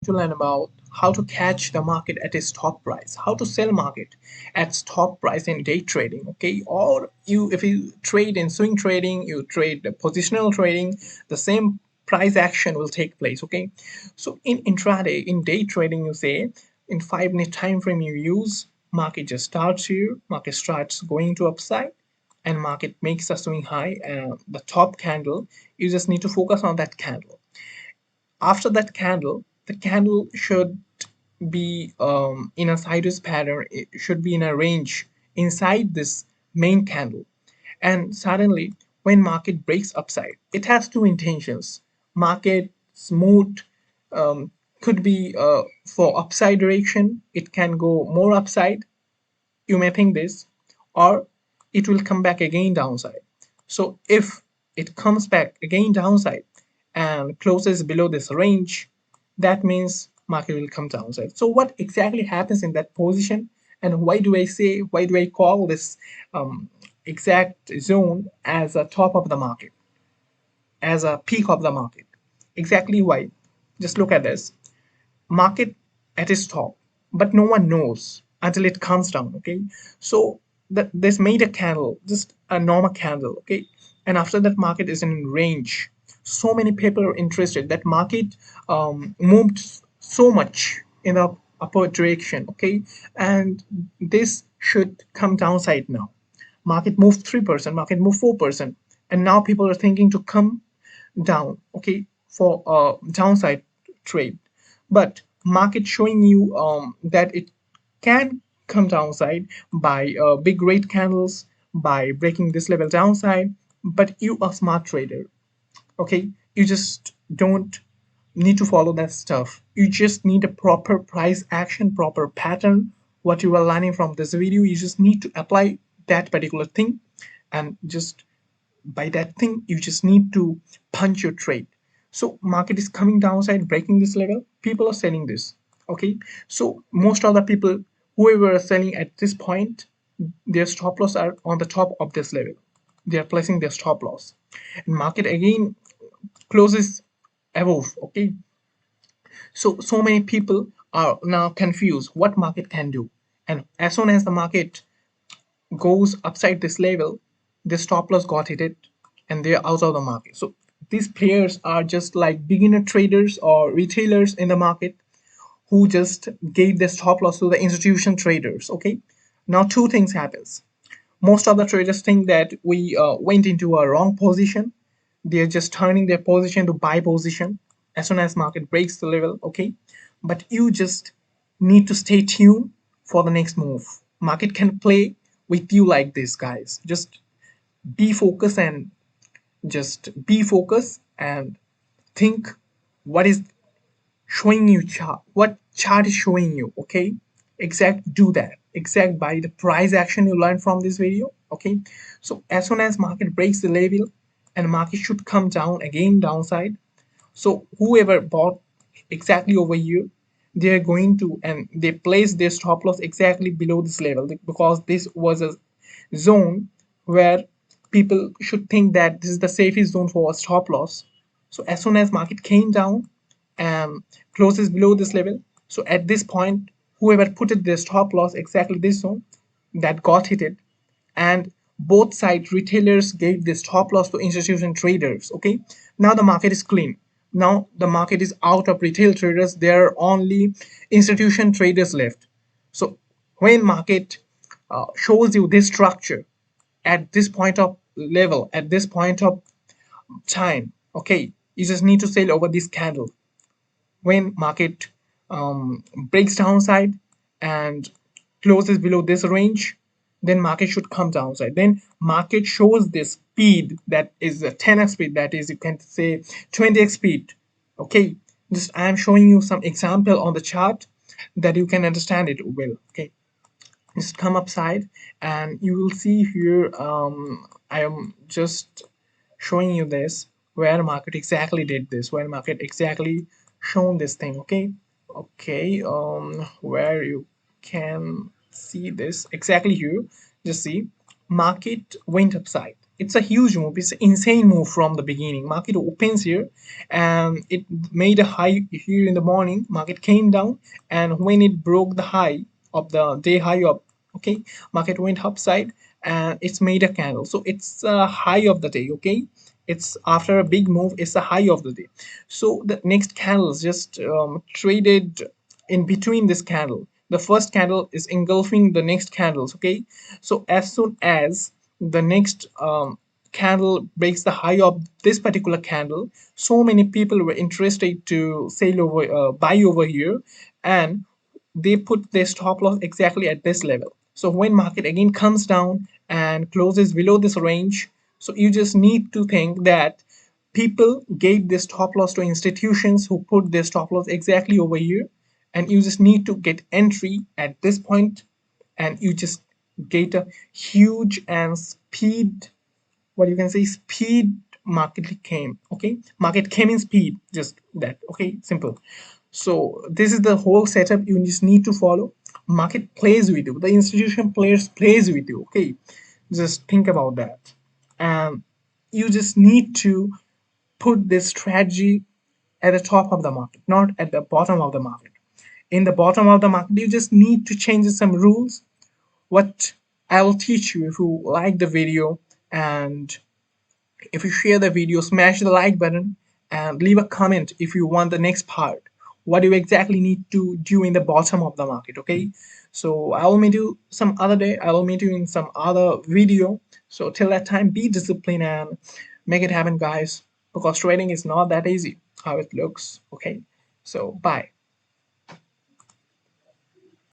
to learn about how to catch the market at its top price, how to sell market at its top price in day trading. Okay, or you if you trade in swing trading, you trade the positional trading, the same price action will take place. Okay, so in intraday, in day trading, you say in 5 minute time frame you use, market just starts here, market starts going to upside, and market makes a swing high, the top candle. You just need to focus on that candle. After that candle, the candle should be in a sideways pattern. It should be in a range inside this main candle. And suddenly, when market breaks upside, it has two intentions. Market smooth, um, could be for upside direction. It can go more upside, you may think this, or it will come back again downside. So if it comes back again downside and closes below this range, that means market will come downside. So what exactly happens in that position, and why do I call this exact zone as a top of the market, as a peak of the market? Exactly why? Just look at this. Market at its top, but no one knows until it comes down. Okay, so this made a candle, just a normal candle. Okay, and after that market is in range. So many people are interested that market moved so much in the upward direction. Okay, and this should come downside now. Market moved 3%, market moved 4%, and now people are thinking to come down, okay, for a downside trade. But market showing you that it can come downside by big red candles, by breaking this level downside. But you are smart trader, okay, you just don't need to follow that stuff. You just need a proper price action, proper pattern. What you are learning from this video, you just need to apply that particular thing, and just by that thing you just need to punch your trade. So market is coming downside, breaking this level, people are selling this. Okay, so most of the people, whoever are selling at this point, their stop loss are on the top of this level. They are placing their stop loss, and market again closes above. Okay, so many people are now confused what market can do. And as soon as the market goes upside this level, the stop loss got hit, and they're out of the market. So these players are just like beginner traders or retailers in the market who just gave the stop loss to the institution traders. Okay, now two things happens. Most of the traders think that we went into a wrong position. They're just turning their position to buy position as soon as market breaks the level. Okay, but you just need to stay tuned for the next move. Market can play with you like this, guys. Just be focused, and think what is showing you, chart, what chart is showing you. Okay, exact, do that exact by the price action you learned from this video. Okay, so as soon as market breaks the level, and market should come down again downside, so whoever bought exactly over here, they're going to, and they place their stop loss exactly below this level, because this was a zone where people should think that this is the safest zone for a stop loss. So as soon as market came down and closes below this level, so at this point, whoever put it their stop loss exactly this zone, that got hit it. And both sides, retailers gave the stop loss to institutional traders. Okay, now the market is clean. Now the market is out of retail traders, there are only institution traders left. So when market shows you this structure at this point of level, at this point of time, okay, you just need to sell over this candle. When market breaks downside and closes below this range, then market should come downside. Then market shows this speed that is a 10x speed, that is, you can say 20x speed. Okay, just I am showing you some example on the chart that you can understand it well. Okay, just come upside, and you will see here, I am just showing you this, where market exactly did this, where market exactly shown this thing. Okay, okay, where you can see this exactly here. Just see, market went upside, it's a huge move. It's an insane move from the beginning. Market opens here, and it made a high here in the morning. Market came down, and when it broke the high of the day high up, okay, market went upside, and it's made a candle. So it's a high of the day. Okay, it's after a big move. It's a high of the day. So the next candles just traded in between this candle. The first candle is engulfing the next candles. Okay, so as soon as the next candle breaks the high of this particular candle, so many people were interested to sell over, buy over here, and they put their stop loss exactly at this level. So when market again comes down and closes below this range, so you just need to think that people gave this stop loss to institutions who put their stop loss exactly over here, and you just need to get entry at this point, and you just get a huge and speed, what you can say, speed. Market came, okay, market came in speed, just that, okay, simple. So this is the whole setup you just need to follow. Market plays with you, the institution players plays with you, okay, just think about that. And you just need to put this strategy at the top of the market, not at the bottom of the market. In the bottom of the market, you just need to change some rules, what I'll teach you. If you like the video, and if you share the video, smash the like button and leave a comment if you want the next part. What do you exactly need to do in the bottom of the market? Okay. So I will meet you some other day. I will meet you in some other video. So till that time, be disciplined and make it happen, guys. Because trading is not that easy how it looks. Okay. So bye.